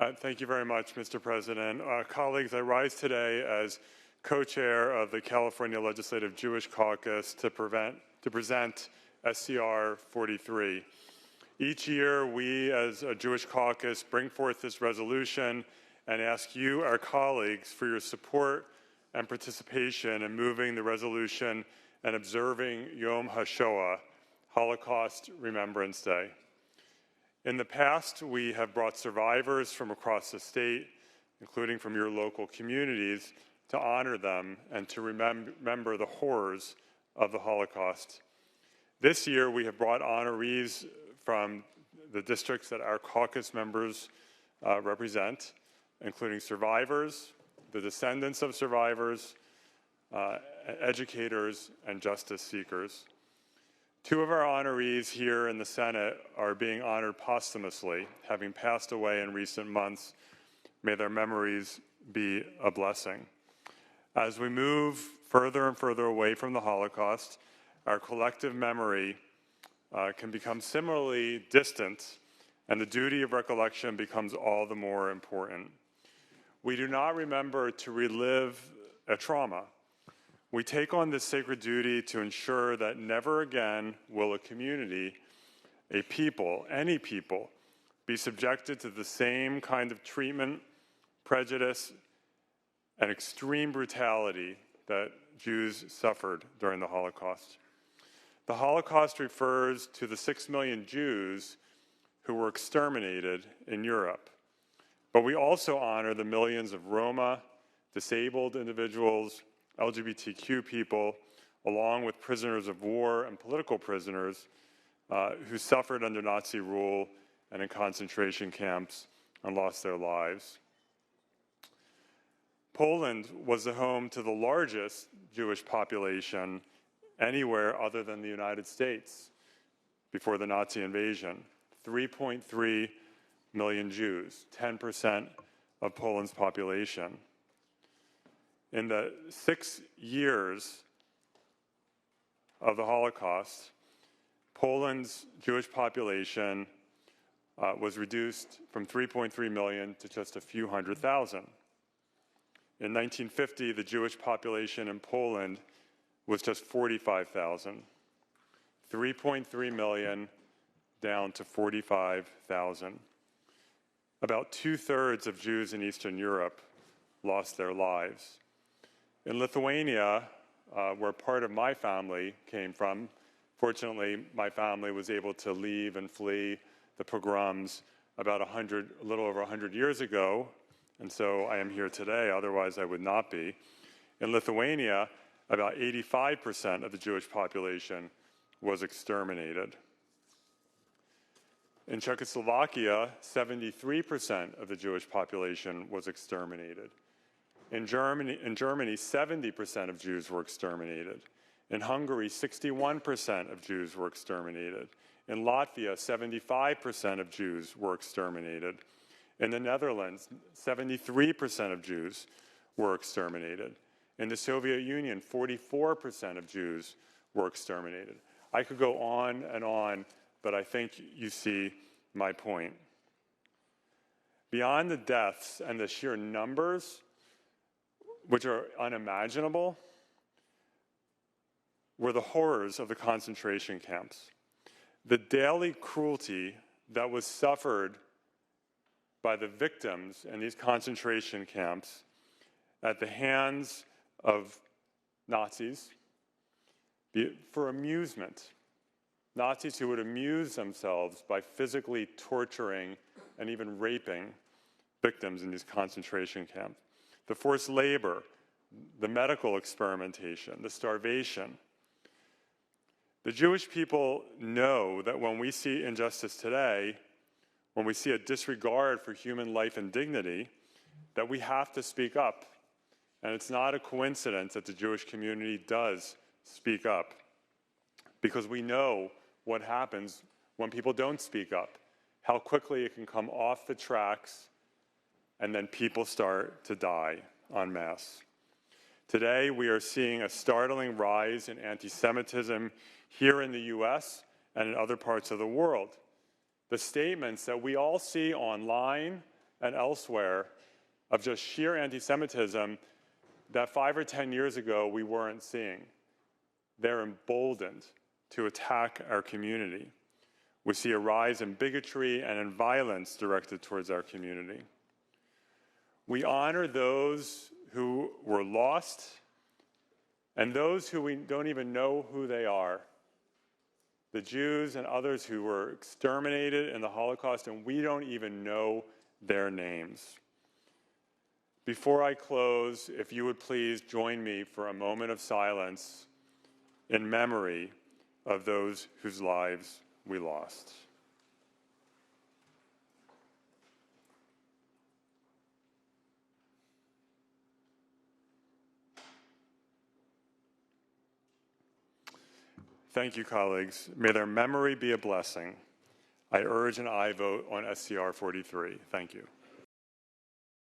Thank you very much, Mr. President. Colleagues, I rise today as co-chair of the California Legislative Jewish Caucus to present SCR 43. Each year, we as a Jewish caucus bring forth this resolution and ask you, our colleagues, for your support and participation in moving the resolution and observing Yom HaShoah, Holocaust Remembrance Day. In the past, we have brought survivors from across the state, including from your local communities, to honor them and to remember the horrors of the Holocaust. This year, we have brought honorees from the districts that our caucus members represent, including survivors, the descendants of survivors, educators, and justice seekers. Two of our honorees here in the Senate are being honored posthumously, having passed away in recent months. May their memories be a blessing. As we move further and further away from the Holocaust, our collective memory can become similarly distant, and the duty of recollection becomes all the more important. We do not remember to relive a trauma. We take on this sacred duty to ensure that never again will a community, a people, any people, be subjected to the same kind of treatment, prejudice, and extreme brutality that Jews suffered during the Holocaust. The Holocaust refers to the 6 million Jews who were exterminated in Europe. But we also honor the millions of Roma, disabled individuals, LGBTQ people, along with prisoners of war and political prisoners who suffered under Nazi rule and in concentration camps and lost their lives. Poland was the home to the largest Jewish population anywhere other than the United States before the Nazi invasion. 3.3 million Jews, 10% of Poland's population. In the 6 years of the Holocaust, Poland's Jewish population was reduced from 3.3 million to just a few hundred thousand. In 1950, the Jewish population in Poland was just 45,000. 3.3 million down to 45,000. About 2/3 of Jews in Eastern Europe lost their lives. In Lithuania, where part of my family came from, fortunately, my family was able to leave and flee the pogroms about a little over 100 years ago, and so I am here today, otherwise I would not be. In Lithuania, about 85% of the Jewish population was exterminated. In Czechoslovakia, 73% of the Jewish population was exterminated. In Germany, 70% of Jews were exterminated. In Hungary, 61% of Jews were exterminated. In Latvia, 75% of Jews were exterminated. In the Netherlands, 73% of Jews were exterminated. In the Soviet Union, 44% of Jews were exterminated. I could go on, but I think you see my point. Beyond the deaths and the sheer numbers, which are unimaginable, were the horrors of the concentration camps. The daily cruelty that was suffered by the victims in these concentration camps at the hands of Nazis for amusement. Nazis who would amuse themselves by physically torturing and even raping victims in these concentration camps. The forced labor, the medical experimentation, the starvation. The Jewish people know that when we see injustice today, when we see a disregard for human life and dignity, that we have to speak up. And it's not a coincidence that the Jewish community does speak up, because we know what happens when people don't speak up, how quickly it can come off the tracks, and then people start to die en masse. Today, we are seeing a startling rise in anti-Semitism here in the US and in other parts of the world. The statements that we all see online and elsewhere of just sheer anti-Semitism that 5 or 10 years ago we weren't seeing. They're emboldened to attack our community. We see a rise in bigotry and in violence directed towards our community. We honor those who were lost and those who we don't even know who they are. The Jews and others who were exterminated in the Holocaust, and we don't even know their names. Before I close, if you would please join me for a moment of silence in memory of those whose lives we lost. Thank you, colleagues. May their memory be a blessing. I urge an aye vote on SCR 43. Thank you.